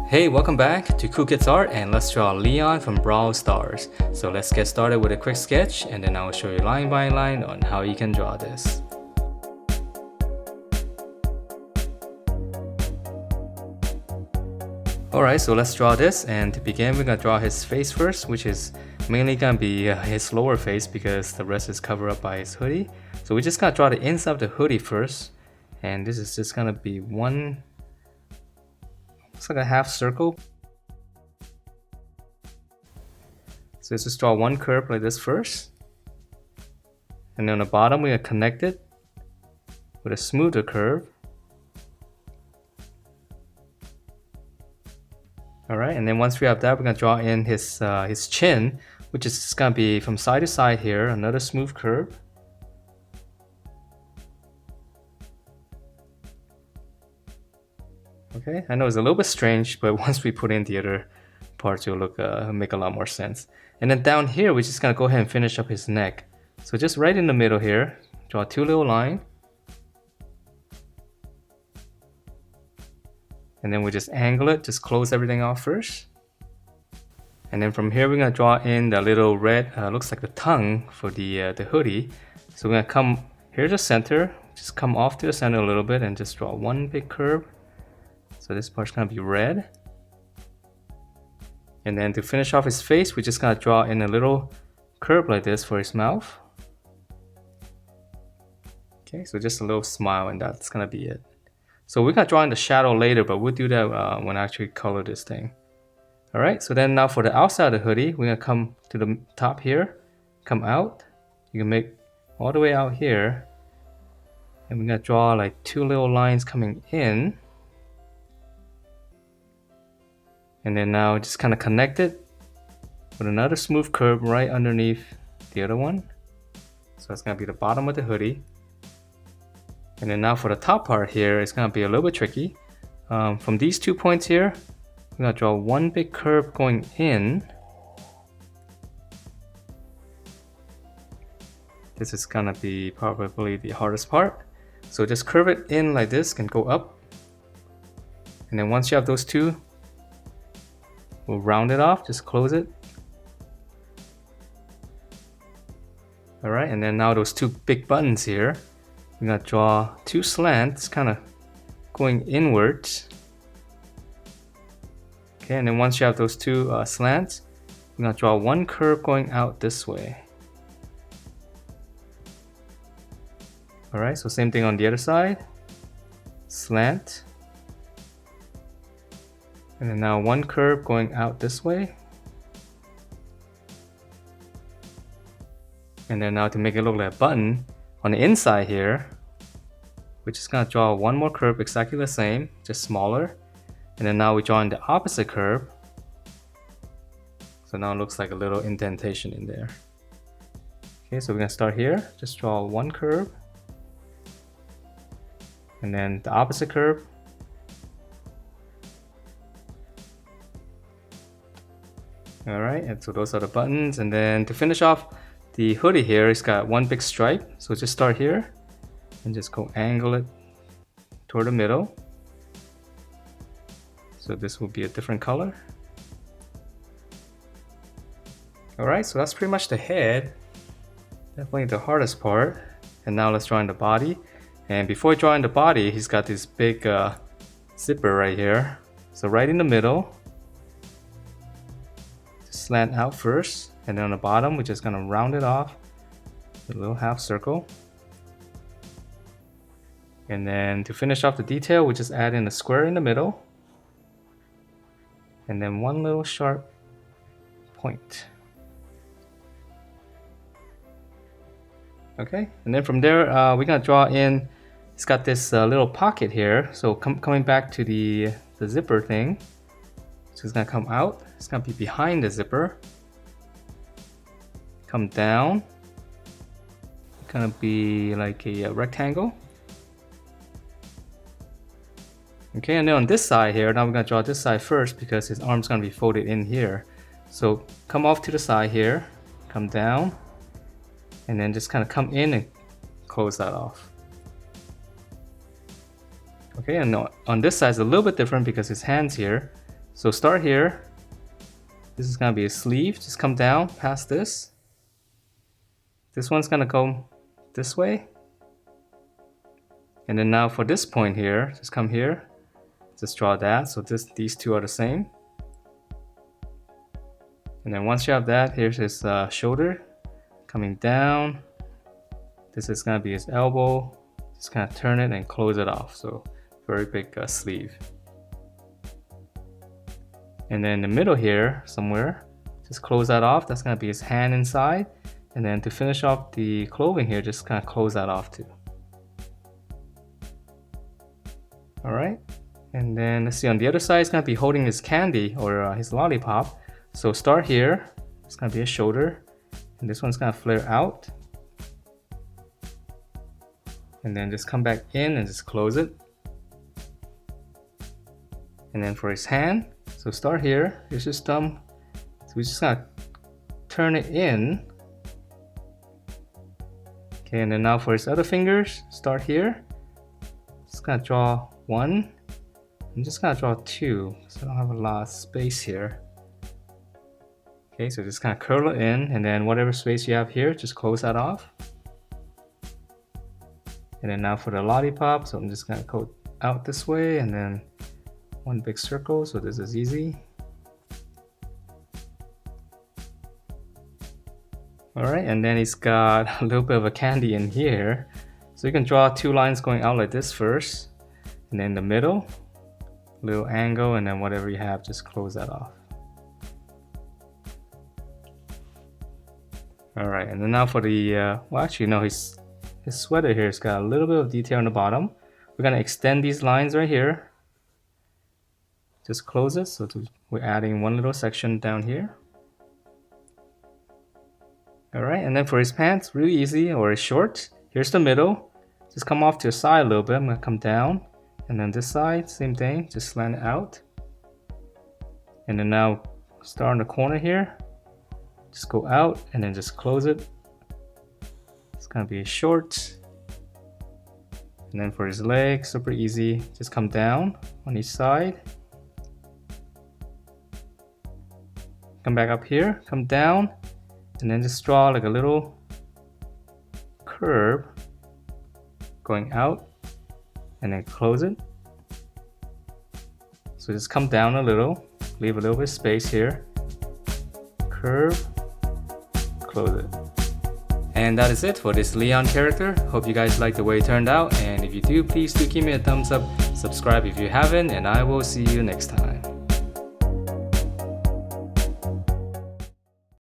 Hey, welcome back to Cool Kids Art, and let's draw Leon from Brawl Stars. So let's get started with a quick sketch, and then I will show you line by line on how you can draw this. Alright, so let's draw this, and to begin we're gonna draw his face first, which is mainly gonna be his lower face because the rest is covered up by his hoodie. So we just gotta draw the inside of the hoodie first, and this is just gonna be one, looks like a half circle. So let's just draw one curve like this first, and then on the bottom we're gonna connect it with a smoother curve. Alright, and then once we have that, we're gonna draw in his chin, which is just gonna be from side to side here, another smooth curve. Okay, I know it's a little bit strange, but once we put in the other parts, it'll look make a lot more sense. And then down here, we're just gonna go ahead and finish up his neck. So just right in the middle here, draw two little lines. And then we just angle it, just close everything off first. And then from here, we're gonna draw in the little red, looks like the tongue for the hoodie. So we're gonna come here to the center, just come off to the center a little bit and just draw one big curve. So this part's gonna be red. And then to finish off his face, we're just gonna draw in a little curve like this for his mouth. Okay, so just a little smile, and that's gonna be it. So we're gonna draw in the shadow later, but we'll do that when I actually color this thing. Alright, so then now for the outside of the hoodie, we're gonna come to the top here, come out. You can make all the way out here. And we're gonna draw like two little lines coming in. And then now just kind of connect it with another smooth curve right underneath the other one. So that's gonna be the bottom of the hoodie. And then now for the top part here, it's gonna be a little bit tricky. From these 2 points here, we're gonna draw one big curve going in. This is gonna be probably the hardest part. So just curve it in like this and go up. And then once you have those two, we'll round it off, just close it. Alright, and then now those two big buttons here, we're gonna draw two slants kind of going inwards. Okay, and then once you have those two slants, we're gonna draw one curve going out this way. Alright, so same thing on the other side. Slant. And then now one curve going out this way. And then now to make it look like a button, on the inside here, we're just gonna draw one more curve exactly the same, just smaller. And then now we're drawing the opposite curve. So now it looks like a little indentation in there. Okay, so we're gonna start here, just draw one curve. And then the opposite curve. Alright, and so those are the buttons. And then to finish off the hoodie here, it's got one big stripe. So just start here and just go angle it toward the middle. So this will be a different color. Alright, so that's pretty much the head. Definitely the hardest part. And now let's draw in the body. And before drawing the body, he's got this big zipper right here. So right in the middle. Slant out first, and then on the bottom we're just gonna round it off with a little half circle. And then to finish off the detail, we just add in a square in the middle, and then one little sharp point. Okay, and then from there we're gonna draw in, it's got this little pocket here. So coming back to the zipper thing, so it's gonna come out, it's gonna be behind the zipper. Come down, gonna be like a rectangle. Okay, and then on this side here, now we're gonna draw this side first because his arm's gonna be folded in here. So come off to the side here, come down, and then just kind of come in and close that off. Okay, and on this side is a little bit different because his hands here. So start here. This is gonna be a sleeve. Just come down past this. This one's gonna go this way. And then now for this point here, just come here. Just draw that. So these two are the same. And then once you have that, here's his shoulder coming down. This is gonna be his elbow. Just kind of turn it and close it off. So very big sleeve. And then in the middle here, somewhere, just close that off. That's gonna be his hand inside. And then to finish off the clothing here, just kind of close that off too. All right. And then let's see, on the other side, it's gonna be holding his candy or his lollipop. So start here. It's gonna be a shoulder. And this one's gonna flare out. And then just come back in and just close it. And then for his hand, so start here, here's his thumb. So we just gotta turn it in. Okay, and then now for his other fingers, start here. Just gonna draw one. I'm just gonna draw two, so I don't have a lot of space here. Okay, so just kind of curl it in, and then whatever space you have here, just close that off. And then now for the lollipop, so I'm just gonna go out this way, and then one big circle, so this is easy. Alright, and then he's got a little bit of a candy in here. So you can draw two lines going out like this first, and then in the middle, little angle, and then whatever you have, just close that off. Alright, and then now for the, well actually no, his sweater here has got a little bit of detail on the bottom. We're gonna extend these lines right here. Just close it, so we're adding one little section down here. Alright, and then for his pants, really easy, or his shorts, here's the middle. Just come off to the side a little bit, I'm gonna come down. And then this side, same thing, just slant it out. And then now, start on the corner here. Just go out, and then just close it. It's gonna be a short. And then for his legs, super easy, just come down on each side. Come back up here, come down, and then just draw like a little curve going out, and then close it. So just come down a little, leave a little bit of space here, curve, close it. And that is it for this Leon character. Hope you guys liked the way it turned out, and if you do, please do give me a thumbs up, subscribe if you haven't, and I will see you next time.